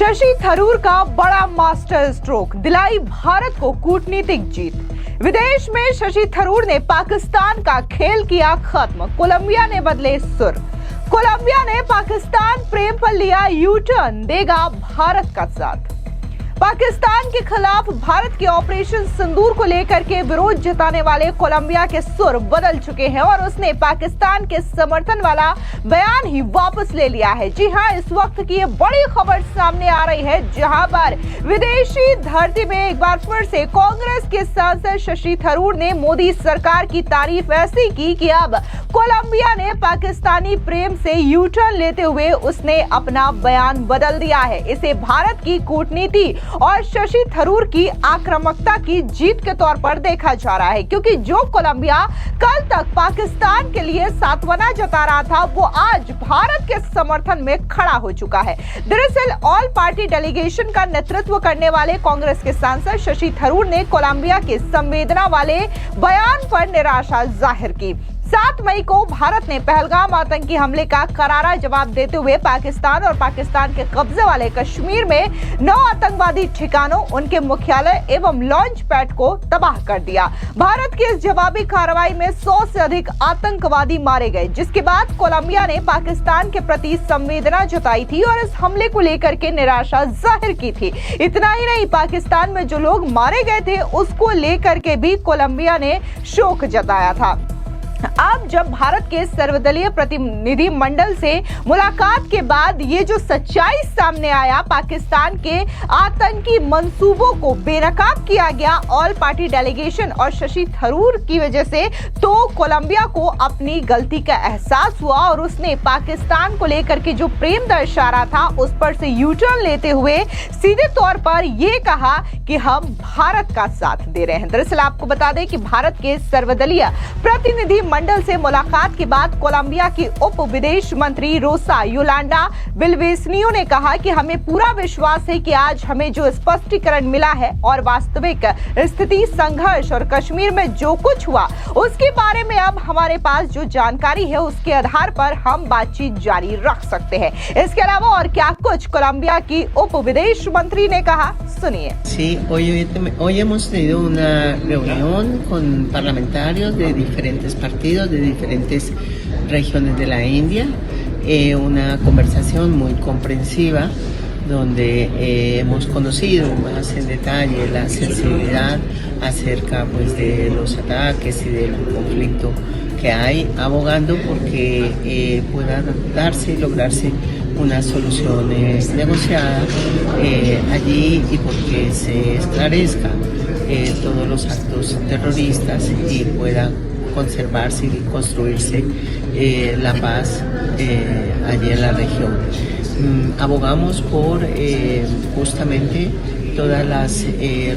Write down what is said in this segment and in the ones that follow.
शशि थरूर का बड़ा master stroke, दिलाई भारत को कूटनीतिक जीत। विदेश में शशि थरूर ने पाकिस्तान का खेल किया खत्म, कोलंबिया ने बदले सुर। कोलंबिया ने पाकिस्तान प्रेम पर लिया यू टर्न, देगा भारत का साथ। पाकिस्तान के खिलाफ भारत के ऑपरेशन सिंदूर को लेकर के विरोध जताने वाले कोलंबिया के सुर बदल चुके हैं और उसने पाकिस्तान के समर्थन वाला बयान ही वापस ले लिया है। जी हां, इस वक्त की ये बड़ी खबर सामने आ रही है, जहां पर विदेशी धरती में एक बार फिर से कांग्रेस के सांसद शशि थरूर ने मोदी सरकार की तारीफ ऐसी की कि अब कोलंबिया ने पाकिस्तानी प्रेम से यू टर्न लेते हुए उसने अपना बयान बदल दिया है। इसे भारत की कूटनीति और शशि थरूर की आक्रामकता की जीत के तौर पर देखा जा रहा है, क्योंकि जो कोलंबिया कल तक पाकिस्तान के लिए सांत्वना जता रहा था, वो आज भारत के समर्थन में खड़ा हो चुका है। दरअसल ऑल पार्टी डेलीगेशन का नेतृत्व करने वाले कांग्रेस के सांसद शशि थरूर ने कोलंबिया के संवेदना वाले बयान पर निराशा जाहिर की। 7 मई को भारत ने पहलगाम आतंकी हमले का करारा जवाब देते हुए पाकिस्तान और पाकिस्तान के कब्जे वाले कश्मीर में 9 आतंकवादी ठिकानों, उनके मुख्यालय एवं लॉन्च पैड को तबाह कर दिया। भारत की इस जवाबी कार्रवाई में 100 से अधिक आतंकवादी मारे गए, जिसके बाद कोलंबिया ने पाकिस्तान के प्रति संवेदना जताई थी और इस हमले को लेकर के निराशा जाहिर की थी। इतना ही नहीं, पाकिस्तान में जो लोग मारे गए थे उसको लेकर के भी कोलंबिया ने शोक जताया था। अब जब भारत के सर्वदलीय प्रतिनिधि मंडल से मुलाकात के बाद ये जो सच्चाई सामने आया, पाकिस्तान के आतंकी मंसूबों को बेनकाब किया गया ऑल पार्टी डेलीगेशन और शशि थरूर की वजह से, तो कोलंबिया को अपनी गलती का एहसास हुआ और उसने पाकिस्तान को लेकर के जो प्रेम दर्शा रहा था उस पर से यू टर्न लेते हुए सीधे तौर पर ये कहा कि हम भारत का साथ दे रहे हैं। दरअसल आपको बता दें कि भारत के सर्वदलीय प्रतिनिधि मंडल से मुलाकात के बाद कोलंबिया की उप विदेश मंत्री रोसा योलांडा विल्वेसनियो ने कहा कि हमें पूरा विश्वास है कि आज हमें जो स्पष्टीकरण मिला है और वास्तविक स्थिति, संघर्ष और कश्मीर में जो कुछ हुआ उसके बारे में अब हमारे पास जो जानकारी है उसके आधार पर हम बातचीत जारी रख सकते हैं। इसके अलावा और क्या कुछ कोलंबिया की उप विदेश मंत्री ने कहा, सुनिए। Sí, hoy hemos tenido una reunión con parlamentarios de diferentes partidos, de diferentes regiones de la India, una conversación muy comprensiva donde hemos conocido más en detalle la sensibilidad acerca pues de los ataques y del conflicto que hay, abogando porque pueda darse y lograrse una solución negociada allí y porque se esclarezca todos los actos terroristas y pueda conservarse y construirse la paz allí en la región. Abogamos por justamente todas las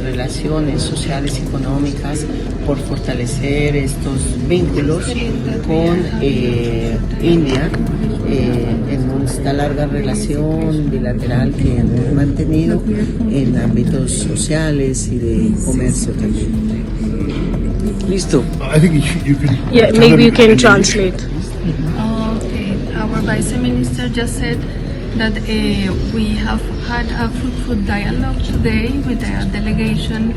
relaciones sociales y económicas, por fortalecer estos vínculos con India en esta larga relación bilateral que hemos mantenido en ámbitos sociales y de comercio también. Listo. I think you can. Yeah, maybe you can translate. Okay, our Vice Minister just said that we have had a fruitful dialogue today with a delegation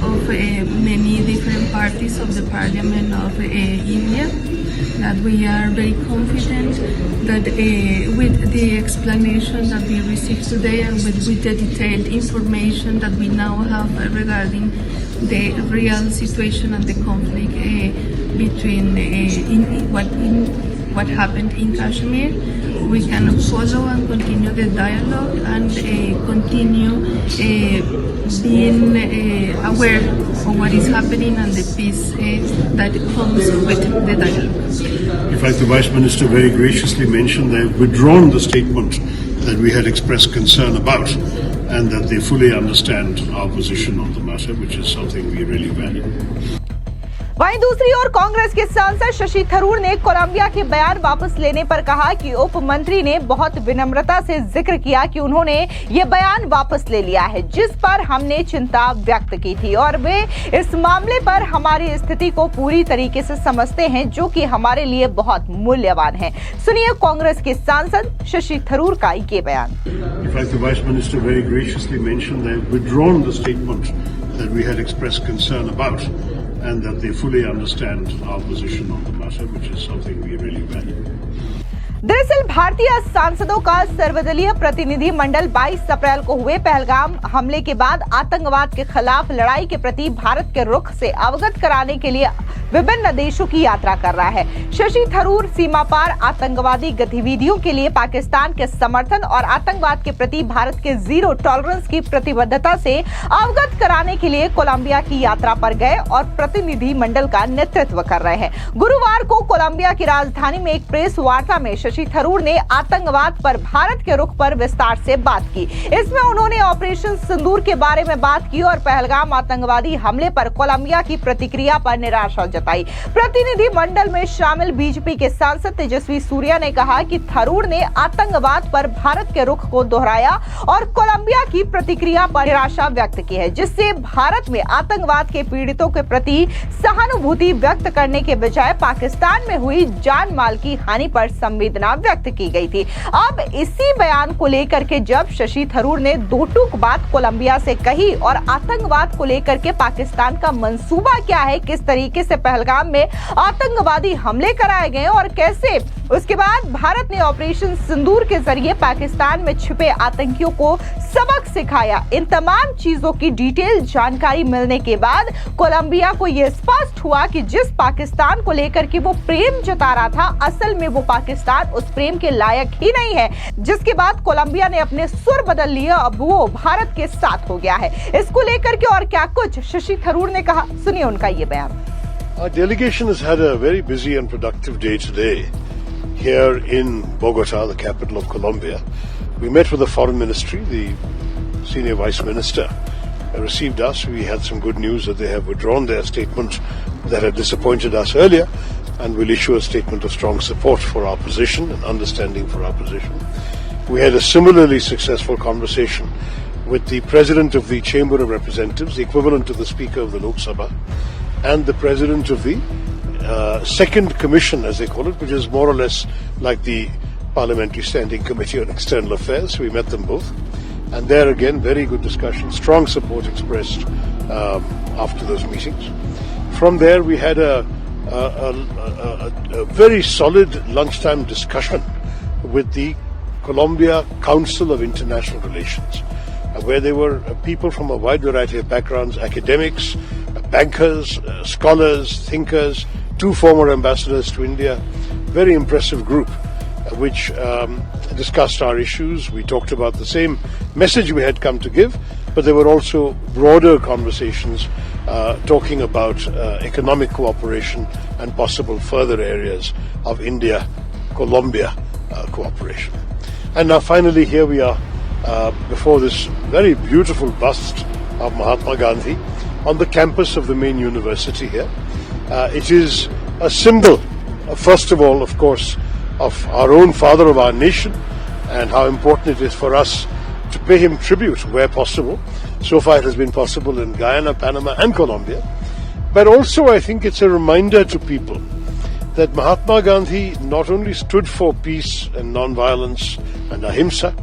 of many different parties of the Parliament of India, that we are very confident that with the explanation that we received today and with the detailed information that we now have regarding the real situation and the conflict between what happened in Kashmir, we can follow and continue the dialogue and continue being aware of what is happening and the peace that comes with the dialogue. In fact, the Vice Minister very graciously mentioned they've withdrawn the statement that we had expressed concern about, and that they fully understand our position on the matter, which is something we really value. वहीं दूसरी ओर कांग्रेस के सांसद शशि थरूर ने Colombia के बयान वापस लेने पर कहा कि उप मंत्री ने बहुत विनम्रता से जिक्र किया कि उन्होंने ये बयान वापस ले लिया है, जिस पर हमने चिंता व्यक्त की थी और वे इस मामले पर हमारी स्थिति को पूरी तरीके से समझते हैं, जो कि हमारे लिए बहुत मूल्यवान है। सुनिए कांग्रेस के सांसद शशि थरूर का ये बयान। In fact, the Vice Minister very graciously mentioned they have withdrawn the statement that we had expressed concern about, and that they fully understand our position on the matter, which is something we really value. दरअसल भारतीय सांसदों का सर्वदलीय प्रतिनिधि मंडल 22 अप्रैल को हुए पहलगाम हमले के बाद आतंकवाद के खिलाफ लड़ाई के प्रति भारत के रुख से अवगत कराने के लिए विभिन्न देशों की यात्रा कर रहा है। शशि थरूर सीमा पार आतंकवादी गतिविधियों के लिए पाकिस्तान के समर्थन और आतंकवाद के प्रति भारत के जीरो टॉलरेंस की प्रतिबद्धता से अवगत कराने के लिए कोलंबिया की यात्रा पर गए और प्रतिनिधि मंडल का नेतृत्व कर रहे हैं। गुरुवार को कोलंबिया की राजधानी में एक प्रेस वार्ता में शशि थरूर ने आतंकवाद पर भारत के रुख पर विस्तार से बात की। इसमें उन्होंने ऑपरेशन सिंदूर के बारे में बात की और पहलगाम आतंकवादी हमले पर कोलंबिया की प्रतिक्रिया पर निराशा जताई। प्रतिनिधि मंडल में शामिल बीजेपी के सांसद तेजस्वी सूर्या ने कहा कि थरूर ने आतंकवाद पर भारत के रुख को दोहराया और कोलंबिया की प्रतिक्रिया पर निराशा व्यक्त की है, जिससे भारत में आतंकवाद के पीड़ितों के प्रति सहानुभूति व्यक्त करने के बजाय पाकिस्तान में हुई जान माल की हानि पर संवेदना व्यक्त की गई थी। अब इसी बयान को लेकर के जब शशि थरूर ने दो टूक बात कोलंबिया से कही और आतंकवाद को लेकर के पाकिस्तान का मंसूबा क्या है, किस तरीके से पहलगाम में आतंकवादी हमले कराए गए और कैसे उसके बाद भारत ने ऑपरेशन सिंदूर के जरिए पाकिस्तान में छिपे आतंकियों को सबक सिखाया, इन तमाम चीजों की डिटेल जानकारी मिलने के बाद कोलंबिया को यह स्पष्ट हुआ कि जिस पाकिस्तान को लेकर के वो प्रेम जता रहा था, असल में वो पाकिस्तान उस प्रेम के लायक ही नहीं है, जिसके बाद कोलंबिया ने अपने सुर बदल लिए, अब वो भारत के साथ हो गया है। इसको लेकर के और क्या कुछ शशि थरूर ने कहा, सुनिए उनका ये बयान। Our delegation has had a very busy and productive day today here in Bogota, the capital of Colombia. We met with the Foreign Ministry. The Senior Vice Minister received us. We had some good news that they have withdrawn their statement that had disappointed us earlier and will issue a statement of strong support for our position and understanding for our position. We had a similarly successful conversation with the President of the Chamber of Representatives, the equivalent to the Speaker of the Lok Sabha, and the President of the Second Commission, as they call it, which is more or less like the Parliamentary Standing Committee on External Affairs. We met them both. And there again, very good discussion, strong support expressed after those meetings. From there, we had a very solid lunchtime discussion with the Colombia Council of International Relations, where there were people from a wide variety of backgrounds, academics, bankers, scholars, thinkers, 2 former ambassadors to India, very impressive group, which discussed our issues. We talked about the same message we had come to give, but there were also broader conversations talking about economic cooperation and possible further areas of India-Colombia cooperation. And now finally here we are before this very beautiful bust of Mahatma Gandhi on the campus of the main university here. It is a symbol, first of all, of course, of our own father of our nation and how important it is for us to pay him tribute where possible. So far it has been possible in Guyana, Panama and Colombia. But also I think it's a reminder to people that Mahatma Gandhi not only stood for peace and non-violence and ahimsa,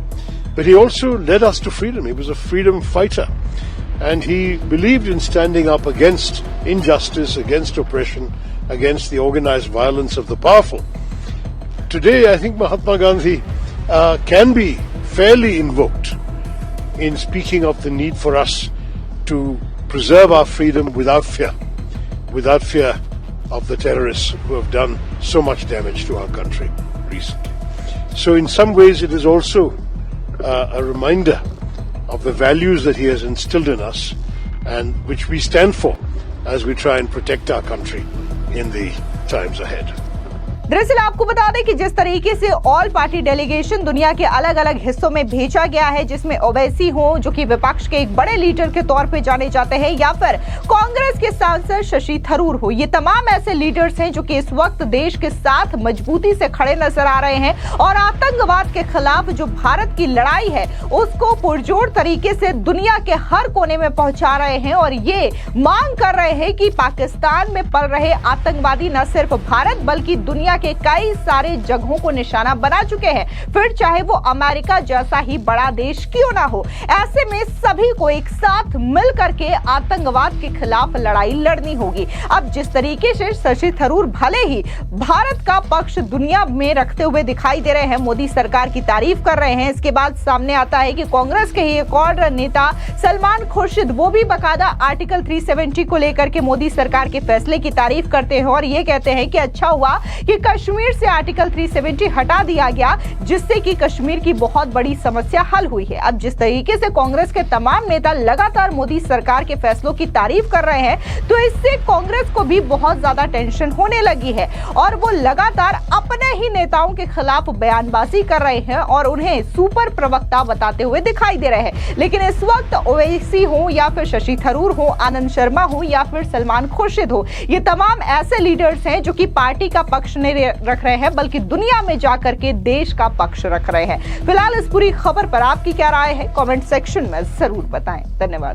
but he also led us to freedom. He was a freedom fighter. And he believed in standing up against injustice, against oppression, against the organized violence of the powerful. Today, I think Mahatma Gandhi can be fairly invoked in speaking of the need for us to preserve our freedom without fear of the terrorists who have done so much damage to our country recently. So in some ways, it is also a reminder of the values that he has instilled in us and which we stand for as we try and protect our country in the times ahead. दरअसल आपको बता दें कि जिस तरीके से all party delegation दुनिया के अलग अलग हिस्सों में भेजा गया है, जिसमें ओवैसी हो जो कि विपक्ष के एक बड़े लीडर के तौर पे जाने जाते हैं, या फिर कांग्रेस के सांसद शशि थरूर हो, ये तमाम ऐसे लीडर्स हैं जो कि इस वक्त देश के साथ मजबूती से खड़े नजर आ रहे हैं और आतंकवाद के खिलाफ जो भारत की लड़ाई है उसको पुरजोर तरीके से दुनिया के हर कोने में पहुंचा रहे हैं और ये मांग कर रहे हैं कि पाकिस्तान में पल रहे आतंकवादी न सिर्फ भारत बल्कि दुनिया के कई सारे जगहों को निशाना बना चुके हैं, फिर चाहे वो अमेरिका जैसा ही बड़ा देश क्यों ना हो। ऐसे में सभी को एक साथ मिल करके आतंकवाद के खिलाफ लड़ाई लड़नी होगी। अब जिस तरीके से शशि थरूर भले ही भारत का पक्ष दुनिया में रखते हुए दिखाई दे रहे हैं, मोदी सरकार की तारीफ कर रहे हैं, इसके बाद सामने आता है कि कांग्रेस के ही एक और नेता सलमान खुर्शीद वो भी बकायदा आर्टिकल 370 को लेकर के मोदी सरकार के फैसले की तारीफ करते हैं और ये कहते हैं कि अच्छा हुआ कि कश्मीर से आर्टिकल 370 हटा दिया गया, जिससे कि कश्मीर की बहुत बड़ी समस्या हल हुई है। अब जिस तरीके से कांग्रेस के तमाम नेता लगातार मोदी सरकार के फैसलों की तारीफ कर रहे हैं, तो इससे कांग्रेस को भी बहुत ज्यादा टेंशन होने लगी है और वो लगातार अपने ही नेताओं के खिलाफ बयानबाजी कर रहे हैं और उन्हें सुपर प्रवक्ता बताते हुए दिखाई दे रहे हैं। लेकिन इस वक्त ओवैसी हो या फिर शशि थरूर हो, आनंद शर्मा हो या फिर सलमान खुर्शीद हो, ये तमाम ऐसे लीडर्स हैं जो कि पार्टी का पक्ष नहीं रख रहे हैं बल्कि दुनिया में जाकर के देश का पक्ष रख रहे हैं। फिलहाल इस पूरी खबर पर आपकी क्या राय है, कमेंट सेक्शन में जरूर बताएं। धन्यवाद।